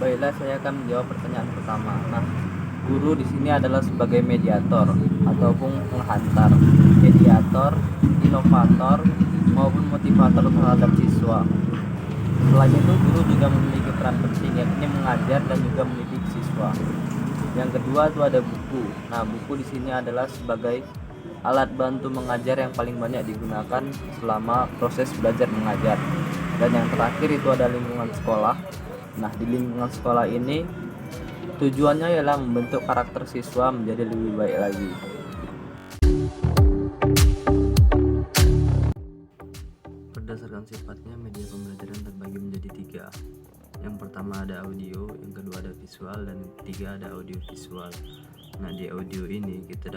Baiklah, saya akan menjawab pertanyaan pertama. Nah, guru di sini adalah sebagai mediator ataupun penghantar, mediator, inovator maupun motivator terhadap siswa. Selain itu, guru juga memiliki peran penting, yakni mengajar dan juga mendidik siswa. Yang kedua itu ada buku. Nah, buku di sini adalah sebagai alat bantu mengajar yang paling banyak digunakan selama proses belajar mengajar. Dan yang terakhir itu ada lingkungan sekolah. Nah, di lingkungan sekolah ini tujuannya ialah membentuk karakter siswa menjadi lebih baik lagi. Berdasarkan sifatnya, media pembelajaran terbagi menjadi tiga. Yang pertama ada audio, yang kedua ada visual, dan ketiga ada audiovisual. Nah, di audio ini kita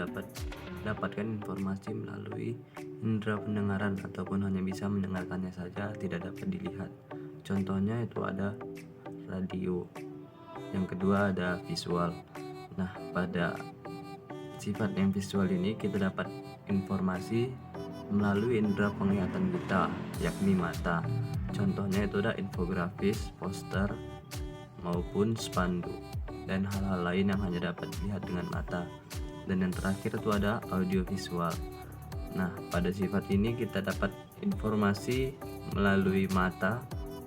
dapatkan informasi melalui indera pendengaran ataupun hanya bisa mendengarkannya saja, tidak dapat dilihat. Contohnya itu ada radio. Yang kedua ada visual. Nah, pada sifat yang visual ini kita dapat informasi melalui indera penglihatan kita, yakni mata. Contohnya itu ada infografis, poster, maupun spanduk, dan hal-hal lain yang hanya dapat dilihat dengan mata. Dan yang terakhir itu ada audiovisual. Nah, pada sifat ini kita dapat informasi melalui mata,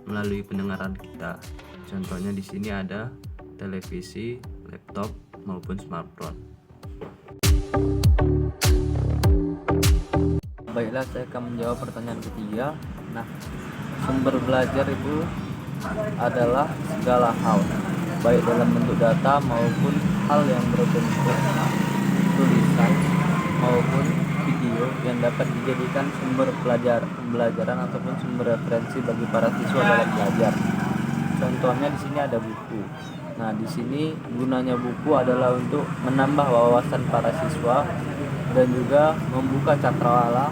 melalui pendengaran kita. Contohnya di sini ada televisi, laptop, maupun smartphone. Baiklah, saya akan menjawab pertanyaan ketiga. Nah, sumber belajar itu adalah segala hal, baik dalam bentuk data maupun hal yang berbentuk tulisan maupun video yang dapat dijadikan sumber pembelajaran ataupun sumber referensi bagi para siswa dalam belajar. Contohnya di sini ada buku. Nah, di sini gunanya buku adalah untuk menambah wawasan para siswa dan juga membuka cakrawala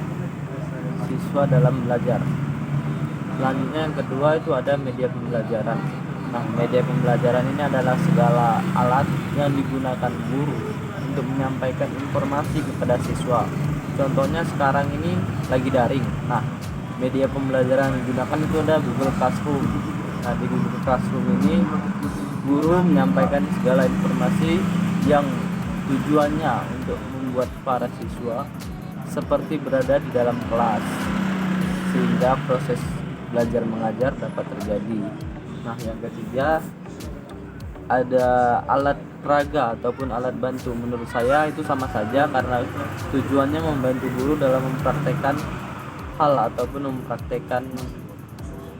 siswa dalam belajar. Selanjutnya yang kedua itu ada media pembelajaran. Nah, media pembelajaran ini adalah segala alat yang digunakan guru untuk menyampaikan informasi kepada siswa. Contohnya sekarang ini lagi daring. Nah, media pembelajaran yang digunakan itu ada Google Classroom. Nah, di Google Classroom ini guru menyampaikan segala informasi yang tujuannya untuk membuat para siswa seperti berada di dalam kelas, sehingga proses belajar mengajar dapat terjadi. Nah, yang ketiga ada alat peraga ataupun alat bantu. Menurut saya itu sama saja karena tujuannya membantu guru dalam mempraktekkan hal ataupun mempraktekkan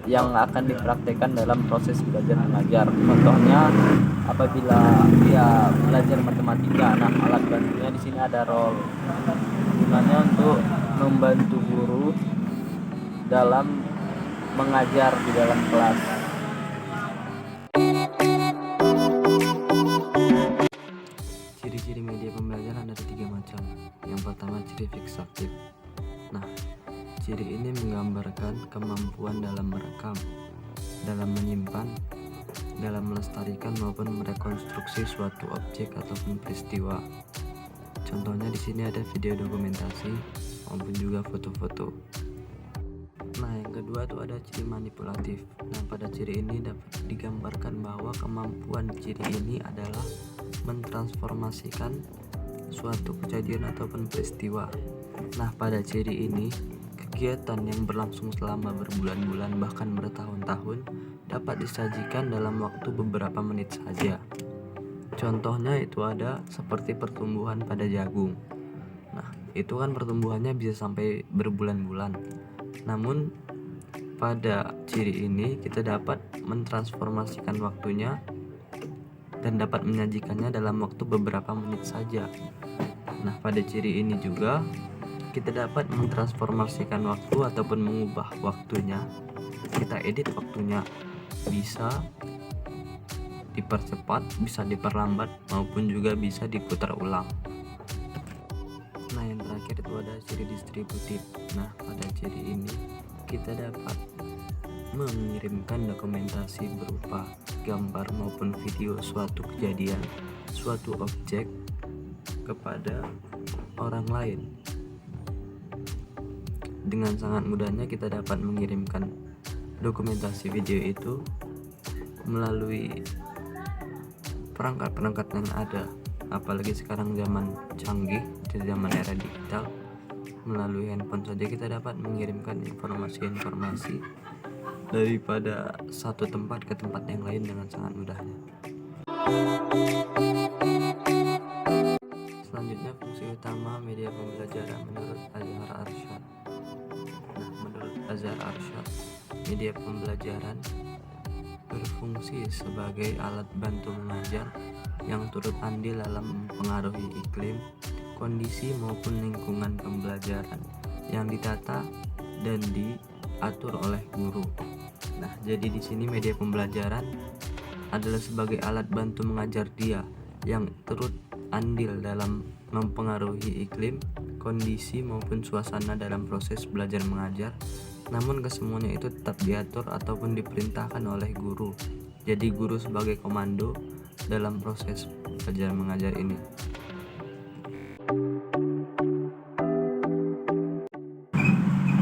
yang akan dipraktekkan dalam proses belajar mengajar. Contohnya apabila dia belajar matematika, nah alat bantunya di sini ada roll. Gunanya untuk membantu guru dalam mengajar di dalam kelas. Ciri-ciri media pembelajaran ada 3 macam. Yang pertama ciri fiksatif. Nah, ciri ini menggambarkan kemampuan dalam merekam, dalam menyimpan, dalam melestarikan maupun merekonstruksi suatu objek ataupun peristiwa. Contohnya di sini ada video dokumentasi maupun juga foto-foto. Nah, yang kedua itu ada ciri manipulatif. Nah, pada ciri ini dapat digambarkan bahwa kemampuan ciri ini adalah mentransformasikan suatu kejadian ataupun peristiwa. Nah, pada ciri ini kegiatan yang berlangsung selama berbulan-bulan bahkan bertahun-tahun dapat disajikan dalam waktu beberapa menit saja. Contohnya itu ada seperti pertumbuhan pada jagung. Nah, itu kan pertumbuhannya bisa sampai berbulan-bulan. Namun pada ciri ini kita dapat mentransformasikan waktunya dan dapat menyajikannya dalam waktu beberapa menit saja. Nah, pada ciri ini juga kita dapat mentransformasikan waktu ataupun mengubah waktunya. Kita edit waktunya, bisa dipercepat, bisa diperlambat, maupun juga bisa diputar ulang. Nah, yang terakhir itu ada ciri distributif. Nah, pada ciri ini kita dapat mengirimkan dokumentasi berupa gambar maupun video suatu kejadian, suatu objek kepada orang lain. Dengan sangat mudahnya kita dapat mengirimkan dokumentasi video itu melalui perangkat-perangkat yang ada, apalagi sekarang zaman canggih, di zaman era digital. Melalui handphone saja kita dapat mengirimkan informasi-informasi daripada satu tempat ke tempat yang lain dengan sangat mudahnya. Selanjutnya, fungsi utama media pembelajaran menurut Azhar Arsyad. Menurut Azhar Arsyad, media pembelajaran berfungsi sebagai alat bantu mengajar yang turut andil dalam mempengaruhi iklim, kondisi maupun lingkungan pembelajaran yang ditata dan diatur oleh guru. Nah, jadi di sini media pembelajaran adalah sebagai alat bantu mengajar dia yang turut andil dalam mempengaruhi iklim, kondisi maupun suasana dalam proses belajar mengajar. Namun kesemuanya itu tetap diatur ataupun diperintahkan oleh guru. Jadi guru sebagai komando dalam proses belajar mengajar ini.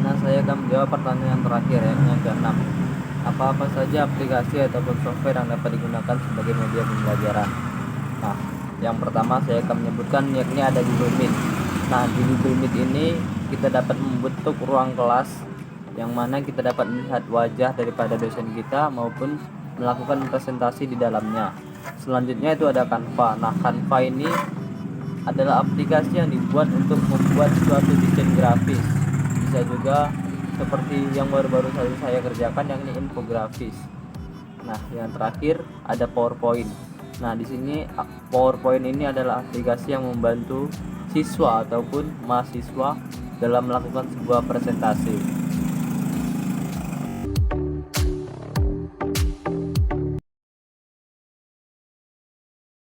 Nah, saya akan menjawab pertanyaan terakhir yang ke-6. Apa-apa saja aplikasi ataupun software yang dapat digunakan sebagai media pembelajaran? Nah, yang pertama saya akan menyebutkan yakni ada Google Meet. Nah, di Google Meet ini kita dapat membentuk ruang kelas yang mana kita dapat melihat wajah daripada dosen kita maupun melakukan presentasi di dalamnya. Selanjutnya itu ada Canva. Nah, Canva ini adalah aplikasi yang dibuat untuk membuat suatu desain grafis. Bisa juga seperti yang baru-baru saja saya kerjakan yakni infografis. Nah, yang terakhir ada PowerPoint. Nah, di sini PowerPoint ini adalah aplikasi yang membantu siswa ataupun mahasiswa dalam melakukan sebuah presentasi.